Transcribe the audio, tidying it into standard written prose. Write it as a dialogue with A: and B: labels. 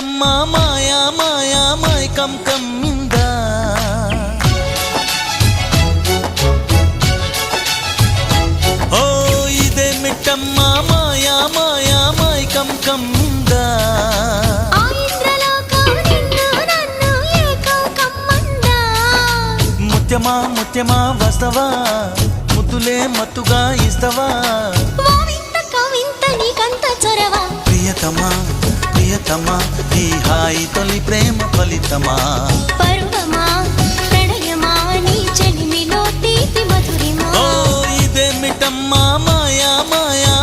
A: మిట్టమ్మ మాయా మాయా మైకం కమ్మింద ఓ ఇదే మిట్టమ్మ మాయా మాయా మైకం కమ్మింద ముత్యమా ముత్యమా వస్తవా ముద్దులే మత్తుగా ఇస్తవా ప్రియతమా ప్రియతమా ఈ హాయి తొలి ప్రేమ ఫలితమా
B: పర్వమా ప్రణయమా నీ చెలిమిలో తీపి మధురిమా
A: ఓ ఇదే మిట్టమ్మ మాయా మాయా